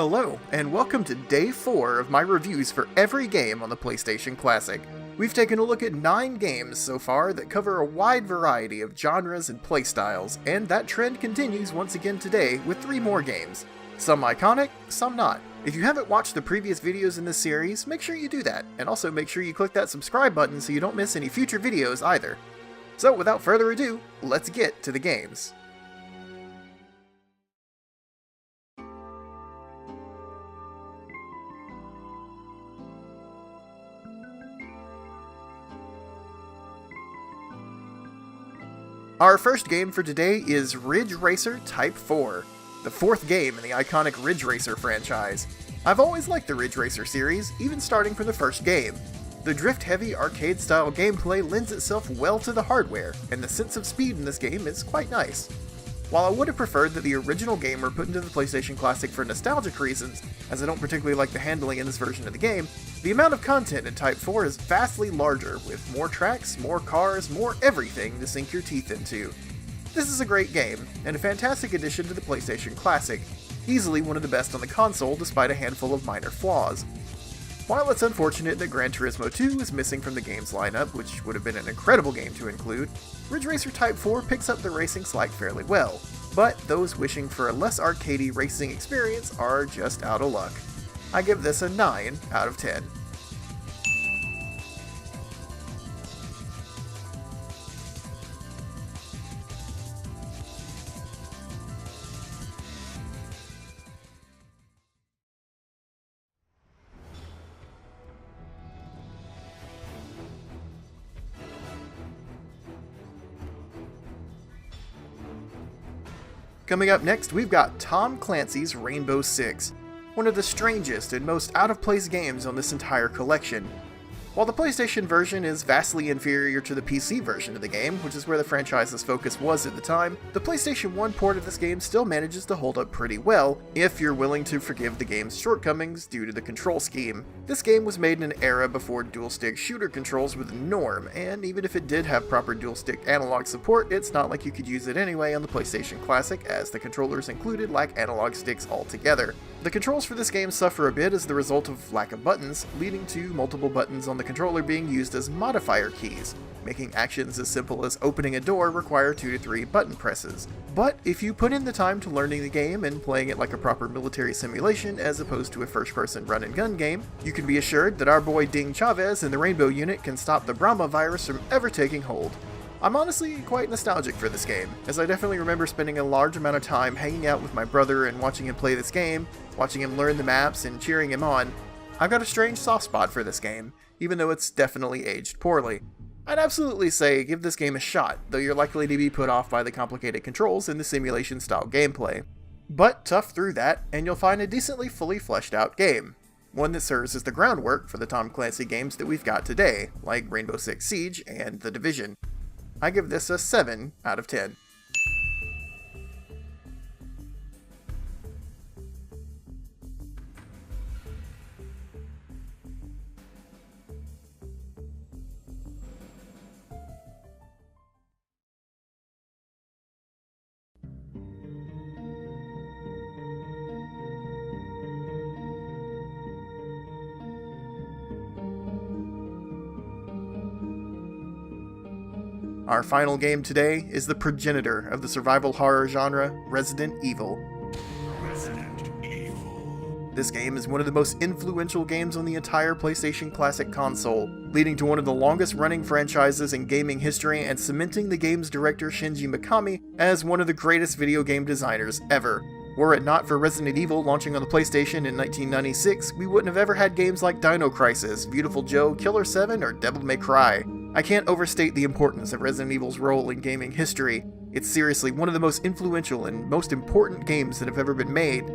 Hello, and welcome to Day 4 of my reviews for every game on the PlayStation Classic. We've taken a look at 9 games so far that cover a wide variety of genres and playstyles, and that trend continues once again today with 3 more games. Some iconic, some not. If you haven't watched the previous videos in this series, make sure you do that, and also make sure you click that subscribe button so you don't miss any future videos either. So without further ado, let's get to the games. Our first game for today is Ridge Racer Type 4, the 4th game in the iconic Ridge Racer franchise. I've always liked the Ridge Racer series, even starting from the first game. The drift-heavy arcade-style gameplay lends itself well to the hardware, and the sense of speed in this game is quite nice. While I would have preferred that the original game were put into the PlayStation Classic for nostalgic reasons, as I don't particularly like the handling in this version of the game, the amount of content in Type 4 is vastly larger, with more tracks, more cars, more everything to sink your teeth into. This is a great game, and a fantastic addition to the PlayStation Classic, easily one of the best on the console despite a handful of minor flaws. While it's unfortunate that Gran Turismo 2 is missing from the game's lineup, which would have been an incredible game to include, Ridge Racer Type 4 picks up the racing slack fairly well, but those wishing for a less arcadey racing experience are just out of luck. I give this a 9 out of 10. Coming up next, we've got Tom Clancy's Rainbow Six, one of the strangest and most out-of-place games on this entire collection. While the PlayStation version is vastly inferior to the PC version of the game, which is where the franchise's focus was at the time, the PlayStation 1 port of this game still manages to hold up pretty well, if you're willing to forgive the game's shortcomings due to the control scheme. This game was made in an era before dual-stick shooter controls were the norm, and even if it did have proper dual-stick analog support, it's not like you could use it anyway on the PlayStation Classic, as the controllers included lack analog sticks altogether. The controls for this game suffer a bit as the result of lack of buttons, leading to multiple buttons on the controller being used as modifier keys, making actions as simple as opening a door require 2 to 3 button presses. But if you put in the time to learning the game and playing it like a proper military simulation as opposed to a first-person run-and-gun game, you can be assured that our boy Ding Chavez and the Rainbow Unit can stop the Brahma virus from ever taking hold. I'm honestly quite nostalgic for this game, as I definitely remember spending a large amount of time hanging out with my brother and watching him play this game, watching him learn the maps and cheering him on. I've got a strange soft spot for this game, even though it's definitely aged poorly. I'd absolutely say give this game a shot, though you're likely to be put off by the complicated controls and the simulation-style gameplay. But tough through that, and you'll find a decently fully fleshed out game. One that serves as the groundwork for the Tom Clancy games that we've got today, like Rainbow Six Siege and The Division. I give this a 7 out of 10. Our final game today is the progenitor of the survival horror genre, Resident Evil. This game is one of the most influential games on the entire PlayStation Classic console, leading to one of the longest running franchises in gaming history and cementing the game's director Shinji Mikami as one of the greatest video game designers ever. Were it not for Resident Evil launching on the PlayStation in 1996, we wouldn't have ever had games like Dino Crisis, Beautiful Joe, Killer 7, or Devil May Cry. I can't overstate the importance of Resident Evil's role in gaming history. It's seriously one of the most influential and most important games that have ever been made.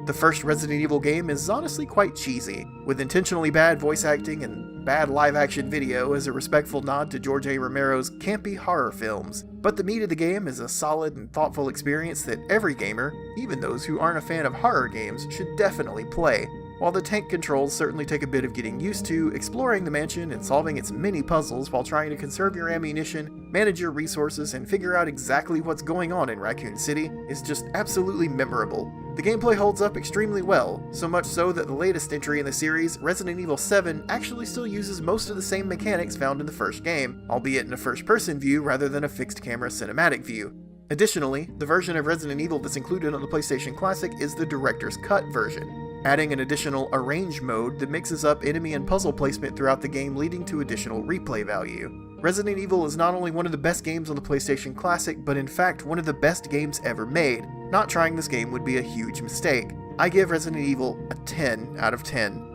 The first Resident Evil game is honestly quite cheesy, with intentionally bad voice acting and bad live-action video as a respectful nod to George A. Romero's campy horror films. But the meat of the game is a solid and thoughtful experience that every gamer, even those who aren't a fan of horror games, should definitely play. While the tank controls certainly take a bit of getting used to, exploring the mansion and solving its many puzzles while trying to conserve your ammunition, manage your resources, and figure out exactly what's going on in Raccoon City is just absolutely memorable. The gameplay holds up extremely well, so much so that the latest entry in the series, Resident Evil 7, actually still uses most of the same mechanics found in the first game, albeit in a first-person view rather than a fixed-camera cinematic view. Additionally, the version of Resident Evil that's included on the PlayStation Classic is the Director's Cut version, adding an additional Arrange mode that mixes up enemy and puzzle placement throughout the game, leading to additional replay value. Resident Evil is not only one of the best games on the PlayStation Classic, but in fact one of the best games ever made. Not trying this game would be a huge mistake. I give Resident Evil a 10 out of 10.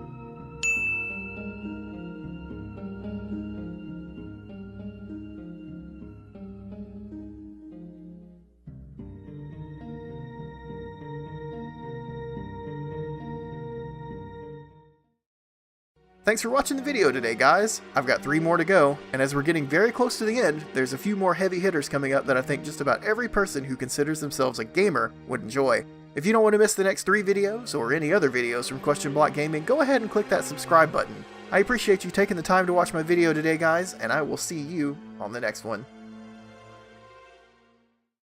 Thanks for watching the video today, guys. I've got 3 more to go, and as we're getting very close to the end, there's a few more heavy hitters coming up that I think just about every person who considers themselves a gamer would enjoy. If you don't want to miss the next 3 videos, or any other videos from Question Block Gaming, go ahead and click that subscribe button. I appreciate you taking the time to watch my video today, guys, and I will see you on the next one.